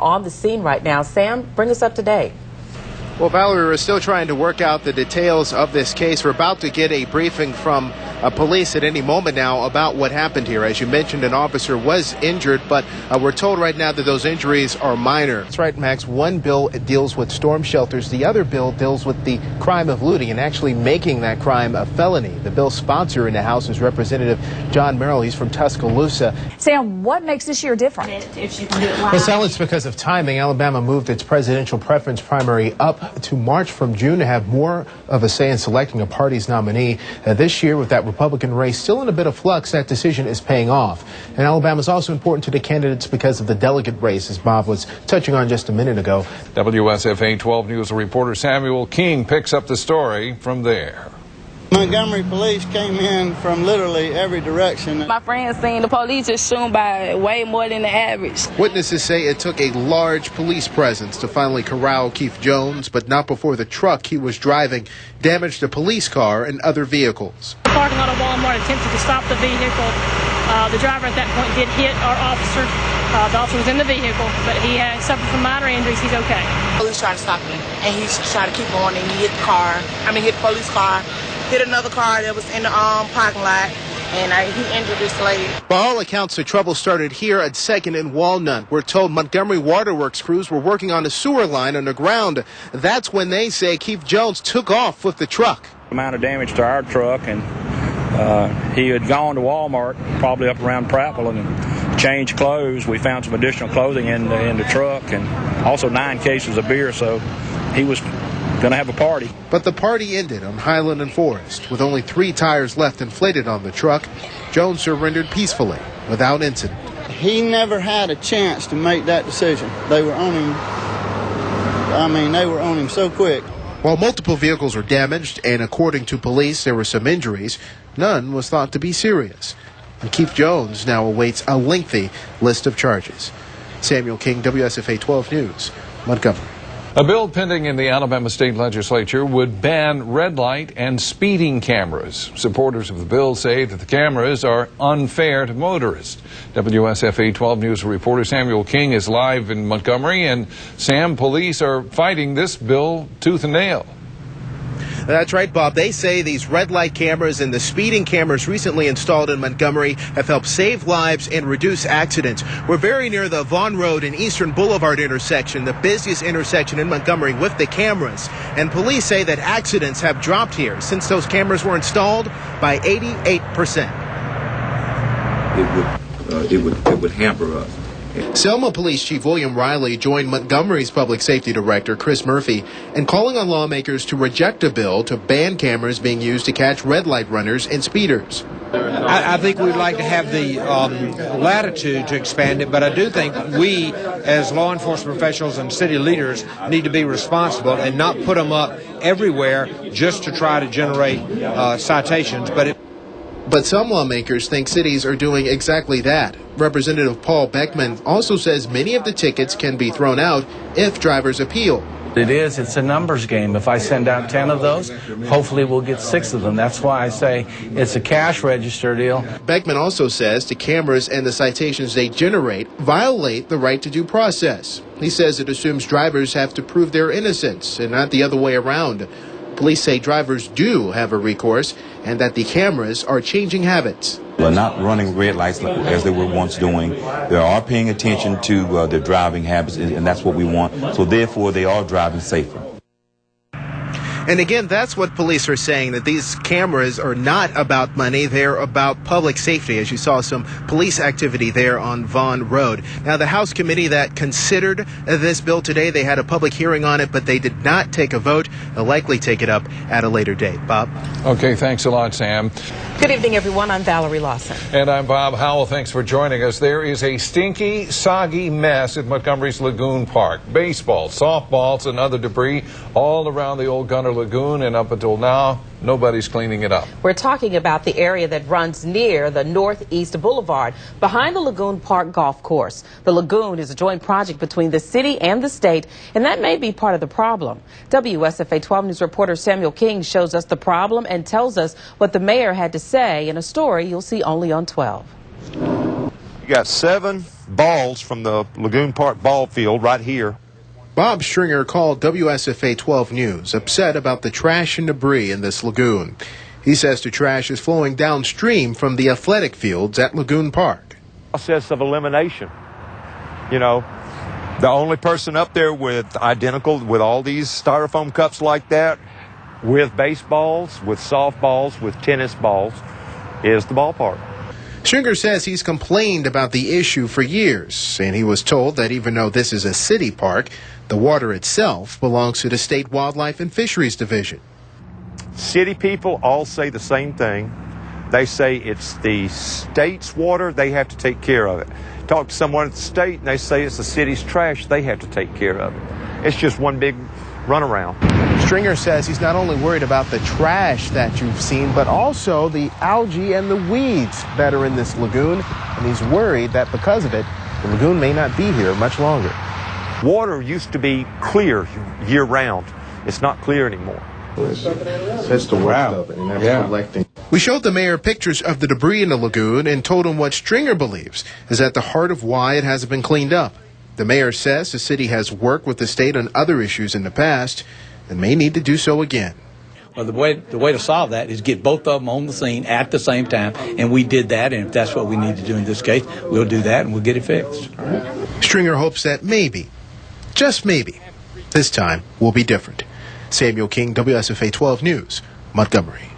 on the scene right now. Sam, bring us up to date. Well, Valerie, we're still trying to work out the details of this case. We're about to get a briefing from police at any moment now about what happened here. As you mentioned, an officer was injured, but we're told right now that those injuries are minor. That's right, Max. One bill deals with storm shelters. The other bill deals with the crime of looting and actually making that crime a felony. The bill's sponsor in the House is Representative John Merrill. He's from Tuscaloosa. Sam, what makes this year different? Well, Sal, it's because of timing. Alabama moved its presidential preference primary up to March from June to have more of a say in selecting a party's nominee. This year, with that Republican race still in a bit of flux, that decision is paying off. And Alabama is also important to the candidates because of the delegate race, as Bob was touching on just a minute ago. WSFA 12 News reporter Samuel King picks up the story from there. Montgomery police came in from literally every direction. My friends seen the police just shooting by way more than the average. Witnesses say it took a large police presence to finally corral Keith Jones, but not before the truck he was driving damaged a police car and other vehicles. The parking lot of Walmart attempted to stop the vehicle. The driver at that point did hit our officer. The officer was in the vehicle, but he had suffered from minor injuries. He's okay. The police tried to stop him, and he tried to keep going, and he hit the police car. Hit another car that was in the parking lot, and he injured this lady. By all accounts, the trouble started here at 2nd and Walnut. We're told Montgomery Waterworks crews were working on a sewer line underground. That's when they say Keith Jones took off with the truck. Amount of damage to our truck, and he had gone to Walmart, probably up around Prattville, and changed clothes. We found some additional clothing in the truck, and also 9 cases of beer, so he was going to have a party. But the party ended on Highland and Forest. With only 3 tires left inflated on the truck, Jones surrendered peacefully without incident. He never had a chance to make that decision. They were on him. They were on him so quick. While multiple vehicles were damaged, and according to police, there were some injuries, none was thought to be serious. And Keith Jones now awaits a lengthy list of charges. Samuel King, WSFA 12 News, Montgomery. A bill pending in the Alabama State Legislature would ban red light and speeding cameras. Supporters of the bill say that the cameras are unfair to motorists. WSFA 12 News reporter Samuel King is live in Montgomery. And Sam, police are fighting this bill tooth and nail. That's right, Bob. They say these red light cameras and the speeding cameras recently installed in Montgomery have helped save lives and reduce accidents. We're very near the Vaughn Road and Eastern Boulevard intersection, the busiest intersection in Montgomery with the cameras. And police say that accidents have dropped here since those cameras were installed by 88%. It would hamper us. Selma Police Chief William Riley joined Montgomery's Public Safety Director, Chris Murphy, in calling on lawmakers to reject a bill to ban cameras being used to catch red light runners and speeders. I think we'd like to have the latitude to expand it, but I do think we, as law enforcement professionals and city leaders, need to be responsible and not put them up everywhere just to try to generate citations. But some lawmakers think cities are doing exactly that. Representative Paul Beckman also says many of the tickets can be thrown out if drivers appeal. It's a numbers game. If I send out 10 of those, hopefully we'll get 6 of them. That's why I say it's a cash register deal. Beckman also says the cameras and the citations they generate violate the right to due process. He says it assumes drivers have to prove their innocence and not the other way around. Police say drivers do have a recourse and that the cameras are changing habits. They're not running red lights as they were once doing. They are paying attention to their driving habits, and that's what we want. So therefore, they are driving safer. And again, that's what police are saying, that these cameras are not about money. They're about public safety, as you saw some police activity there on Vaughn Road. Now, the House committee that considered this bill today, they had a public hearing on it, but they did not take a vote. They'll likely take it up at a later date. Bob? Okay, thanks a lot, Sam. Good evening, everyone. I'm Valerie Lawson. And I'm Bob Howell. Thanks for joining us. There is a stinky, soggy mess at Montgomery's Lagoon Park. Baseball, softballs, and other debris all around the old Gunner Lagoon, and up until now, nobody's cleaning it up. We're talking about the area that runs near the Northeast Boulevard, behind the Lagoon Park Golf Course. The lagoon is a joint project between the city and the state, and that may be part of the problem. WSFA 12 News reporter Samuel King shows us the problem and tells us what the mayor had to say in a story you'll see only on 12. You got 7 balls from the Lagoon Park ball field right here. Bob Stringer called WSFA 12 News upset about the trash and debris in this lagoon. He says the trash is flowing downstream from the athletic fields at Lagoon Park. Process of elimination. You know, the only person up there with all these styrofoam cups like that, with baseballs, with softballs, with tennis balls, is the ballpark. Stringer says he's complained about the issue for years, and he was told that even though this is a city park, the water itself belongs to the State Wildlife and Fisheries Division. City people all say the same thing. They say it's the state's water, they have to take care of it. Talk to someone at the state, and they say it's the city's trash, they have to take care of it. It's just one big runaround. Stringer says he's not only worried about the trash that you've seen, but also the algae and the weeds that are in this lagoon, and he's worried that because of it, the lagoon may not be here much longer. Water used to be clear year-round. It's not clear anymore. That's the worst of it, and that's collecting. We showed the mayor pictures of the debris in the lagoon and told him what Stringer believes is at the heart of why it hasn't been cleaned up. The mayor says the city has worked with the state on other issues in the past and may need to do so again. Well, the way to solve that is get both of them on the scene at the same time, and we did that, and if that's what we need to do in this case, we'll do that and we'll get it fixed. Stringer hopes that maybe, just maybe, this time will be different. Samuel King, WSFA 12 News, Montgomery.